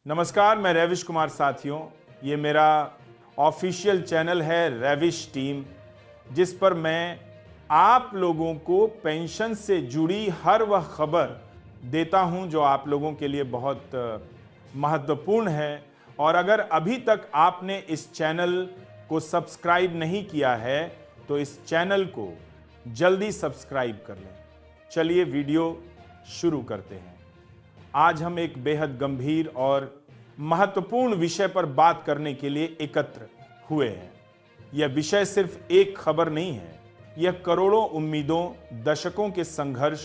नमस्कार, मैं रविश कुमार। साथियों, ये मेरा ऑफिशियल चैनल है रविश टीम, जिस पर मैं आप लोगों को पेंशन से जुड़ी हर वह खबर देता हूं जो आप लोगों के लिए बहुत महत्वपूर्ण है। और अगर अभी तक आपने इस चैनल को सब्सक्राइब नहीं किया है तो इस चैनल को जल्दी सब्सक्राइब कर लें। चलिए वीडियो शुरू करते हैं। आज हम एक बेहद गंभीर और महत्वपूर्ण विषय पर बात करने के लिए एकत्र हुए हैं। यह विषय सिर्फ एक खबर नहीं है, यह करोड़ों उम्मीदों, दशकों के संघर्ष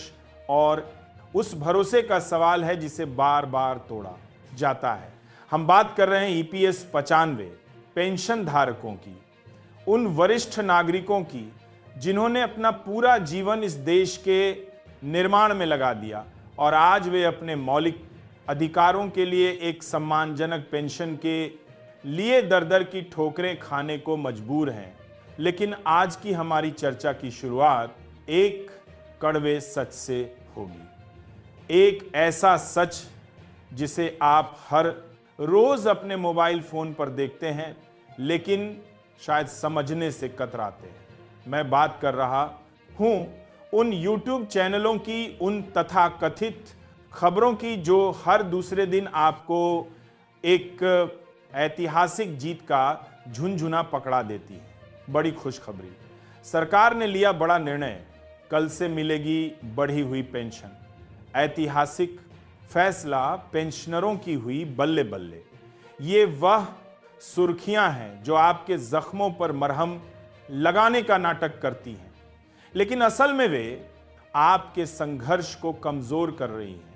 और उस भरोसे का सवाल है जिसे बार बार तोड़ा जाता है। हम बात कर रहे हैं ईपीएस 95 पेंशन धारकों की, उन वरिष्ठ नागरिकों की जिन्होंने अपना पूरा जीवन इस देश के निर्माण में लगा दिया और आज वे अपने मौलिक अधिकारों के लिए एक सम्मानजनक पेंशन के लिए दर दर की ठोकरें खाने को मजबूर हैं। लेकिन आज की हमारी चर्चा की शुरुआत एक कड़वे सच से होगी। एक ऐसा सच जिसे आप हर रोज अपने मोबाइल फोन पर देखते हैं लेकिन शायद समझने से कतराते हैं। मैं बात कर रहा हूं उन YouTube चैनलों की, उन तथाकथित खबरों की जो हर दूसरे दिन आपको एक ऐतिहासिक जीत का झुनझुना पकड़ा देती है। बड़ी खुशखबरी, सरकार ने लिया बड़ा निर्णय, कल से मिलेगी बढ़ी हुई पेंशन। ऐतिहासिक फैसला पेंशनरों की हुई बल्ले बल्ले। ये वह सुर्खियां हैं जो आपके जख्मों पर मरहम लगाने का नाटक करती हैं, लेकिन असल में वे आपके संघर्ष को कमजोर कर रही हैं।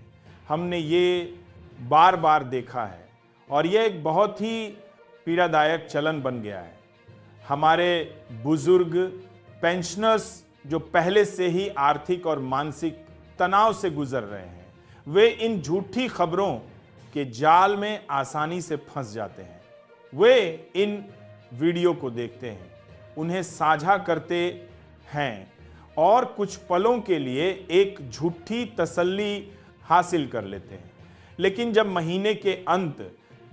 हमने ये बार बार देखा है और यह एक बहुत ही पीड़ादायक चलन बन गया है। हमारे बुजुर्ग पेंशनर्स जो पहले से ही आर्थिक और मानसिक तनाव से गुजर रहे हैं, वे इन झूठी खबरों के जाल में आसानी से फंस जाते हैं। वे इन वीडियो को देखते हैं, उन्हें साझा करते हैं और कुछ पलों के लिए एक झूठी तसल्ली हासिल कर लेते हैं। लेकिन जब महीने के अंत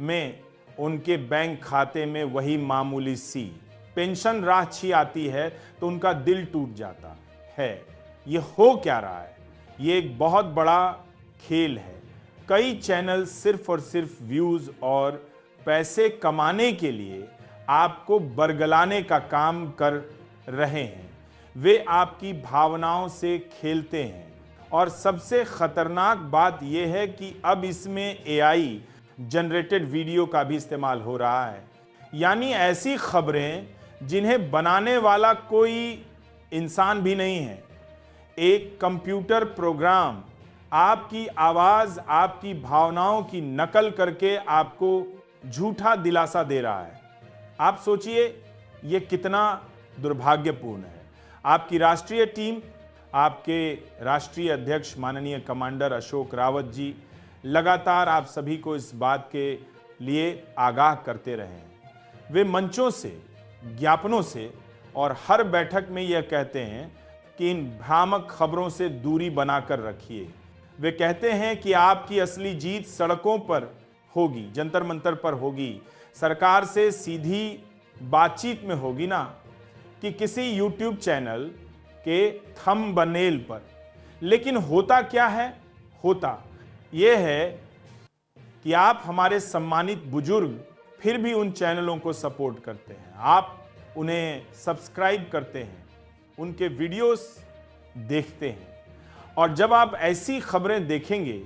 में उनके बैंक खाते में वही मामूली सी पेंशन राशि आती है तो उनका दिल टूट जाता है। ये हो क्या रहा है? ये एक बहुत बड़ा खेल है। कई चैनल सिर्फ और सिर्फ व्यूज और पैसे कमाने के लिए आपको बरगलाने का काम कर रहे हैं। वे आपकी भावनाओं से खेलते हैं और सबसे खतरनाक बात यह है कि अब इसमें एआई जनरेटेड वीडियो का भी इस्तेमाल हो रहा है। यानी ऐसी खबरें जिन्हें बनाने वाला कोई इंसान भी नहीं है। एक कंप्यूटर प्रोग्राम आपकी आवाज, आपकी भावनाओं की नकल करके आपको झूठा दिलासा दे रहा है। आप सोचिए यह कितना दुर्भाग्यपूर्ण है। आपकी राष्ट्रीय टीम, आपके राष्ट्रीय अध्यक्ष माननीय कमांडर अशोक रावत जी लगातार आप सभी को इस बात के लिए आगाह करते रहे हैं। वे मंचों से, ज्ञापनों से और हर बैठक में यह कहते हैं कि इन भ्रामक खबरों से दूरी बनाकर रखिए। वे कहते हैं कि आपकी असली जीत सड़कों पर होगी, जंतर मंतर पर होगी, सरकार से सीधी बातचीत में होगी ना कि किसी YouTube चैनल के थंबनेल पर। लेकिन होता क्या है? होता यह है कि आप हमारे सम्मानित बुजुर्ग फिर भी उन चैनलों को सपोर्ट करते हैं, आप उन्हें सब्सक्राइब करते हैं, उनके वीडियोस देखते हैं। और जब आप ऐसी खबरें देखेंगे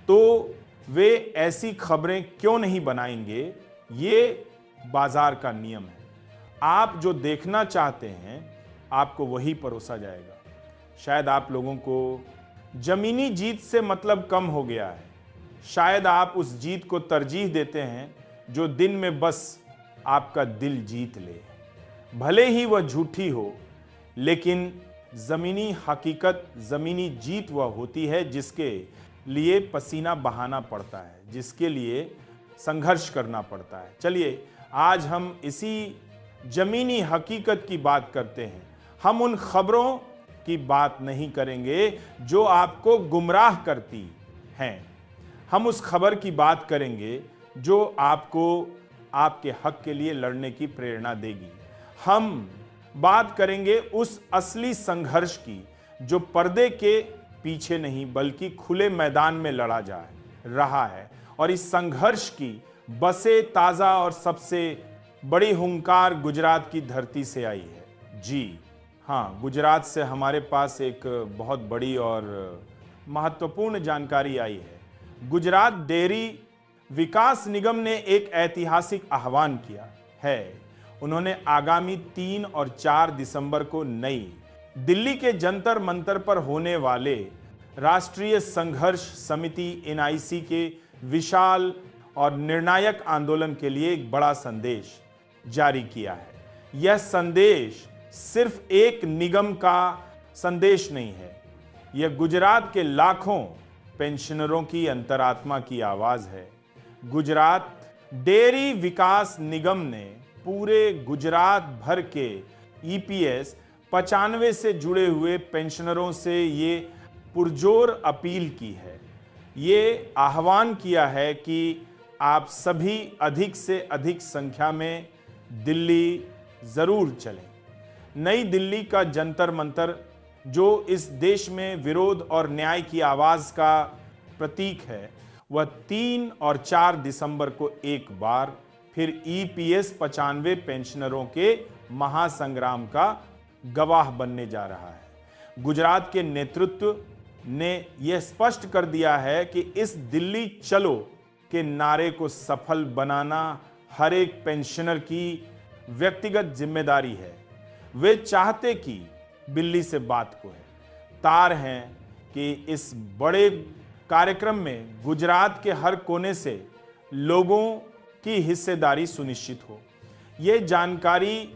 तो वे ऐसी खबरें क्यों नहीं बनाएंगे? ये बाजार का नियम है। आप जो देखना चाहते हैं आपको वही परोसा जाएगा। शायद आप लोगों को जमीनी जीत से मतलब कम हो गया है। शायद आप उस जीत को तरजीह देते हैं जो दिन में बस आपका दिल जीत ले। भले ही वह झूठी हो, लेकिन जमीनी हकीकत, जमीनी जीत वह होती है जिसके लिए पसीना बहाना पड़ता है, जिसके लिए संघर्ष करना पड़ता है। चलिए आज हम इसी जमीनी हकीकत की बात करते हैं। हम उन खबरों की बात नहीं करेंगे जो आपको गुमराह करती हैं। हम उस खबर की बात करेंगे जो आपको आपके हक के लिए लड़ने की प्रेरणा देगी। हम बात करेंगे उस असली संघर्ष की जो पर्दे के पीछे नहीं बल्कि खुले मैदान में लड़ा जा रहा है, और इस संघर्ष की बसे ताजा और सबसे बड़ी हुंकार गुजरात की धरती से आई है। जी हाँ, गुजरात से हमारे पास एक बहुत बड़ी और महत्वपूर्ण जानकारी आई है। गुजरात डेयरी विकास निगम ने एक ऐतिहासिक आह्वान किया है। उन्होंने आगामी 3 और 4 दिसंबर को नई दिल्ली के जंतर मंतर पर होने वाले राष्ट्रीय संघर्ष समिति NIC के विशाल और निर्णायक आंदोलन के लिए एक बड़ा संदेश जारी किया है। यह संदेश सिर्फ एक निगम का संदेश नहीं है, यह गुजरात के लाखों पेंशनरों की अंतरात्मा की आवाज है। गुजरात डेयरी विकास निगम ने पूरे गुजरात भर के EPS 95 से जुड़े हुए पेंशनरों से ये पुरजोर अपील की है, ये आह्वान किया है कि आप सभी अधिक से अधिक संख्या में दिल्ली जरूर चलें। नई दिल्ली का जंतर मंतर जो इस देश में विरोध और न्याय की आवाज का प्रतीक है, वह 3 और 4 दिसंबर को एक बार फिर EPS 95 पेंशनरों के महासंग्राम का गवाह बनने जा रहा है। गुजरात के नेतृत्व ने यह स्पष्ट कर दिया है कि इस दिल्ली चलो के नारे को सफल बनाना हर एक पेंशनर की व्यक्तिगत जिम्मेदारी है। वे चाहते कि बिल्ली से बात को है, तार हैं कि इस बड़े कार्यक्रम में गुजरात के हर कोने से लोगों की हिस्सेदारी सुनिश्चित हो। ये जानकारी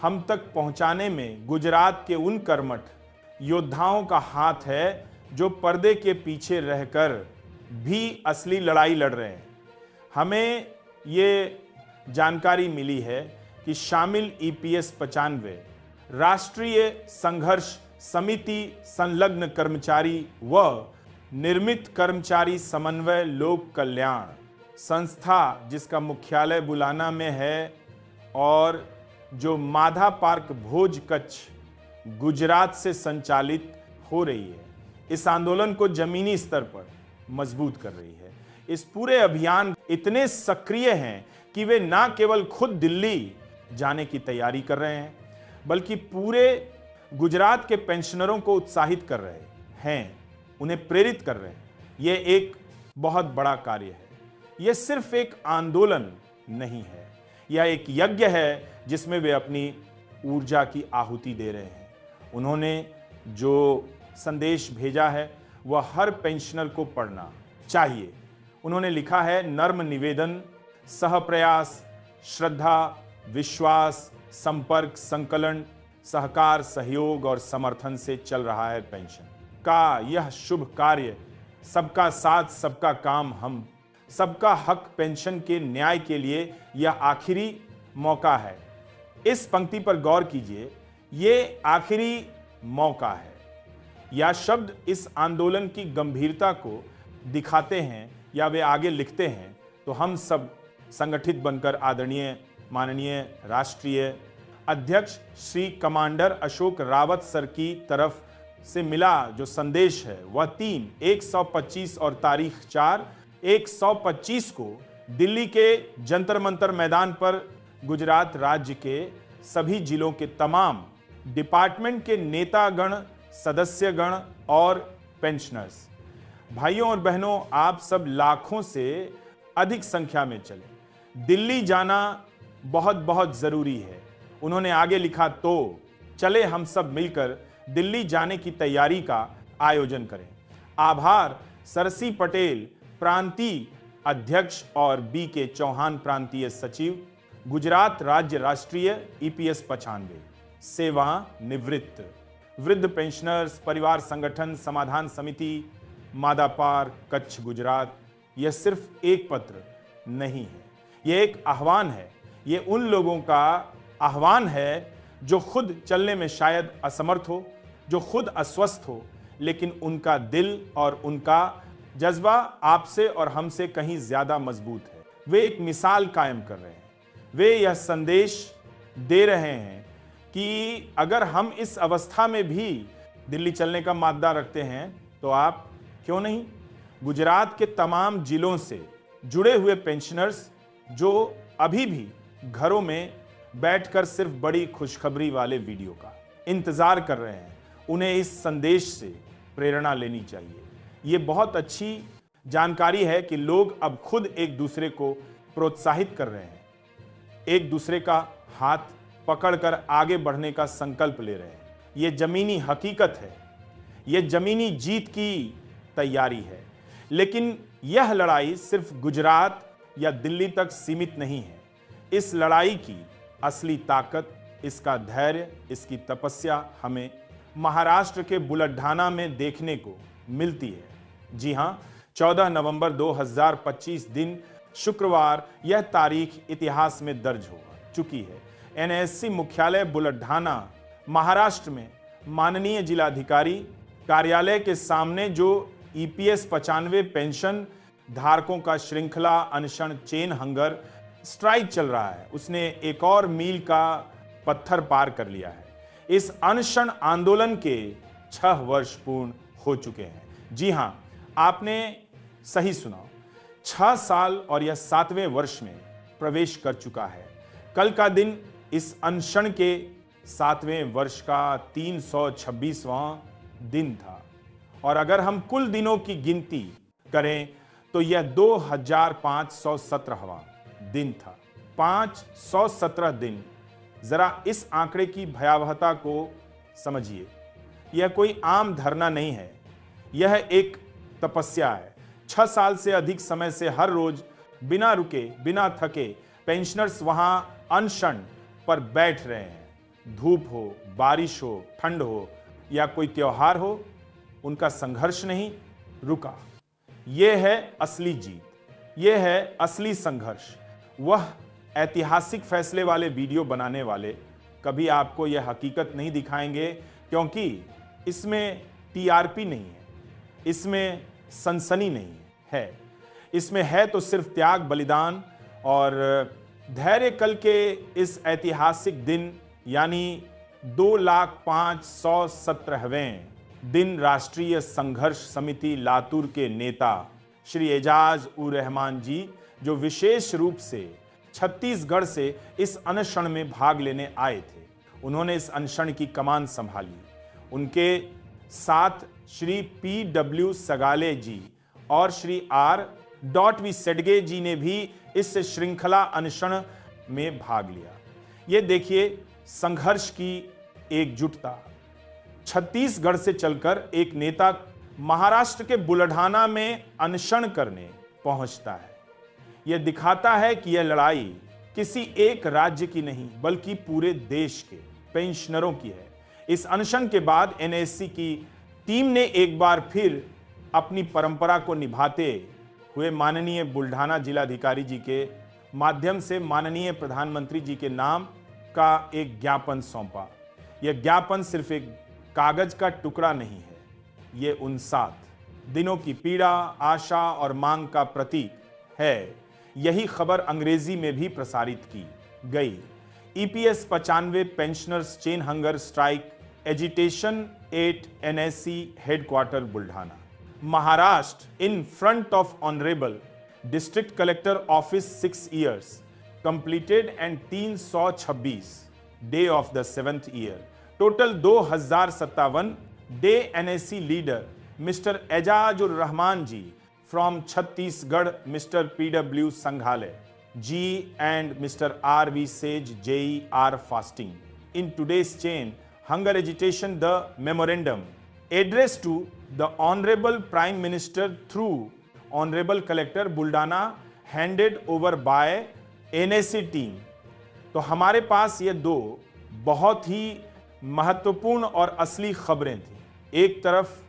हम तक पहुंचाने में गुजरात के उन कर्मठ योद्धाओं का हाथ है जो पर्दे के पीछे रहकर भी असली लड़ाई लड़ रहे हैं। हमें ये जानकारी मिली है कि शामिल EPS 95 राष्ट्रीय संघर्ष समिति संलग्न कर्मचारी व निर्मित कर्मचारी समन्वय लोक कल्याण संस्था, जिसका मुख्यालय बुलाना में है और जो माधा पार्क भोज कच्छ गुजरात से संचालित हो रही है, इस आंदोलन को जमीनी स्तर पर मजबूत कर रही है। इस पूरे अभियान इतने सक्रिय हैं कि वे ना केवल खुद दिल्ली जाने की तैयारी कर रहे हैं, बल्कि पूरे गुजरात के पेंशनरों को उत्साहित कर रहे हैं, उन्हें प्रेरित कर रहे हैं। यह एक बहुत बड़ा कार्य है। यह सिर्फ एक आंदोलन नहीं है, यह एक यज्ञ है जिसमें वे अपनी ऊर्जा की आहुति दे रहे हैं। उन्होंने जो संदेश भेजा है वह हर पेंशनर को पढ़ना चाहिए। उन्होंने लिखा है, नर्म निवेदन, सहप्रयास, श्रद्धा, विश्वास, संपर्क, संकलन, सहकार, सहयोग और समर्थन से चल रहा है पेंशन का यह शुभ कार्य। सबका साथ, सबका काम, हम सबका हक पेंशन के न्याय के लिए यह आखिरी मौका है। इस पंक्ति पर गौर कीजिए, ये आखिरी मौका है। यह शब्द इस आंदोलन की गंभीरता को दिखाते हैं या वे आगे लिखते हैं तो हम सब संगठित बनकर आदरणीय माननीय राष्ट्रीय अध्यक्ष श्री कमांडर अशोक रावत सर की तरफ से मिला जो संदेश है वह 3, 125 और तारीख 4, 125 को दिल्ली के जंतर मंतर मैदान पर गुजरात राज्य के सभी जिलों के तमाम डिपार्टमेंट के नेतागण, सदस्यगण और पेंशनर्स, भाइयों और बहनों, आप सब लाखों से अधिक संख्या में चले। दिल्ली जाना बहुत बहुत जरूरी है। उन्होंने आगे लिखा, तो चले हम सब मिलकर दिल्ली जाने की तैयारी का आयोजन करें। आभार सरसी पटेल प्रांतीय अध्यक्ष और BK चौहान प्रांतीय सचिव, गुजरात राज्य राष्ट्रीय EPS 95 सेवा निवृत्त वृद्ध पेंशनर्स परिवार संगठन समाधान समिति मादा पार्क कच्छ गुजरात। यह सिर्फ एक पत्र नहीं है, यह एक आह्वान है। यह उन लोगों का आह्वान है जो खुद चलने में शायद असमर्थ हो, जो खुद अस्वस्थ हो, लेकिन उनका दिल और उनका जज्बा आपसे और हमसे कहीं ज्यादा मजबूत है। वे एक मिसाल कायम कर रहे हैं। वे यह संदेश दे रहे हैं कि अगर हम इस अवस्था में भी दिल्ली चलने का मादा रखते हैं तो आप क्यों नहीं। गुजरात के तमाम जिलों से जुड़े हुए पेंशनर्स जो अभी भी घरों में बैठकर सिर्फ बड़ी खुशखबरी वाले वीडियो का इंतजार कर रहे हैं, उन्हें इस संदेश से प्रेरणा लेनी चाहिए। ये बहुत अच्छी जानकारी है कि लोग अब खुद एक दूसरे को प्रोत्साहित कर रहे हैं, एक दूसरे का हाथ पकड़कर आगे बढ़ने का संकल्प ले रहे हैं। ये जमीनी हकीकत है, ये जमीनी जीत की तैयारी है। लेकिन यह लड़ाई सिर्फ गुजरात या दिल्ली तक सीमित नहीं है। इस लड़ाई की असली ताकत, इसका धैर्य, इसकी तपस्या हमें महाराष्ट्र के बुलढाना में देखने को मिलती है। जी हां, 14 नवंबर 2025 दिन शुक्रवार यह तारीख इतिहास में दर्ज हो चुकी है। एनएससी मुख्यालय बुलढाना महाराष्ट्र में माननीय जिलाधिकारी कार्यालय के सामने जो ईपीएस 95 पेंशन धारकों का श्रृंखला अनशन चेन हंगर स्ट्राइक चल रहा है, उसने एक और मील का पत्थर पार कर लिया है। इस अनशन आंदोलन के 6 वर्ष पूर्ण हो चुके हैं। जी हां, आपने सही सुना, 6 साल और यह 7वें वर्ष में प्रवेश कर चुका है। कल का दिन इस अनशन के 7वें वर्ष का 326वां दिन था और अगर हम कुल दिनों की गिनती करें तो यह 2517वां दिन था। 517 दिन, जरा इस आंकड़े की भयावहता को समझिए। यह कोई आम धरना नहीं है, यह एक तपस्या है। 6 साल से अधिक समय से हर रोज बिना रुके बिना थके पेंशनर्स वहां अनशन पर बैठ रहे हैं। धूप हो, बारिश हो, ठंड हो या कोई त्योहार हो, उनका संघर्ष नहीं रुका। यह है असली जीत, यह है असली संघर्ष। वह ऐतिहासिक फैसले वाले वीडियो बनाने वाले कभी आपको यह हकीकत नहीं दिखाएंगे, क्योंकि इसमें टीआरपी नहीं है, इसमें सनसनी नहीं है, इसमें है तो सिर्फ त्याग, बलिदान और धैर्य। कल के इस ऐतिहासिक दिन यानी 2,05,117वें दिन राष्ट्रीय संघर्ष समिति लातूर के नेता श्री एजाज उर रहमान जी, जो विशेष रूप से छत्तीसगढ़ से इस अनशन में भाग लेने आए थे, उन्होंने इस अनशन की कमान संभाली। उनके साथ श्री PW सगाले जी और श्री R.V. सेडगे जी ने भी इस श्रृंखला अनशन में भाग लिया। ये देखिए संघर्ष की एकजुटता। छत्तीसगढ़ से चलकर एक नेता महाराष्ट्र के बुलढाना में अनशन करने पहुंचता है। यह दिखाता है कि यह लड़ाई किसी एक राज्य की नहीं बल्कि पूरे देश के पेंशनरों की है। इस अनशन के बाद एनएससी की टीम ने एक बार फिर अपनी परंपरा को निभाते हुए माननीय बुलढाना जिलाधिकारी जी के माध्यम से माननीय प्रधानमंत्री जी के नाम का एक ज्ञापन सौंपा। यह ज्ञापन सिर्फ एक कागज का टुकड़ा नहीं है, ये उन 7 दिनों की पीड़ा, आशा और मांग का प्रतीक है। यही खबर अंग्रेजी में भी प्रसारित की गई। EPS 95 pensioners chain hunger strike agitation at NSC headquarter Buldhana, Maharashtra in front of honourable district collector office 6 years completed and 326 day of the 7th year. Total 2057 day NSC leader Mr. Ejazur Rahman ji from Chhattisgarh, Mr. PW Sanghale G and Mr. R.V. Sage JE are fasting. In today's chain hunger agitation, the memorandum addressed to the Honorable Prime Minister through Honorable Collector Buldana handed over by NSC team. तो हमारे पास ये 2 बहुत ही महत्वपूर्ण और असली खबरें थी। एक तरफ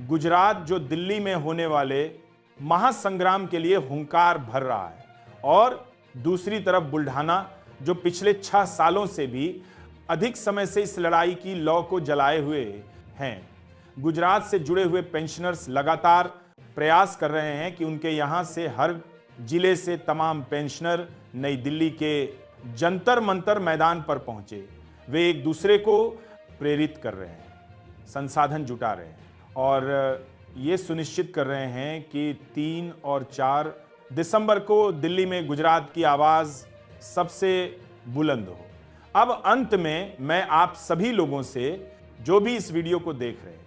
गुजरात जो दिल्ली में होने वाले महासंग्राम के लिए हुंकार भर रहा है और दूसरी तरफ बुलढाना जो पिछले 6 सालों से भी अधिक समय से इस लड़ाई की लौ को जलाए हुए हैं। गुजरात से जुड़े हुए पेंशनर्स लगातार प्रयास कर रहे हैं कि उनके यहाँ से हर जिले से तमाम पेंशनर नई दिल्ली के जंतर मंतर मैदान पर पहुंचे। वे एक दूसरे को प्रेरित कर रहे हैं, संसाधन जुटा रहे हैं और ये सुनिश्चित कर रहे हैं कि 3 और 4 दिसंबर को दिल्ली में गुजरात की आवाज सबसे बुलंद हो। अब अंत में मैं आप सभी लोगों से, जो भी इस वीडियो को देख रहे हैं,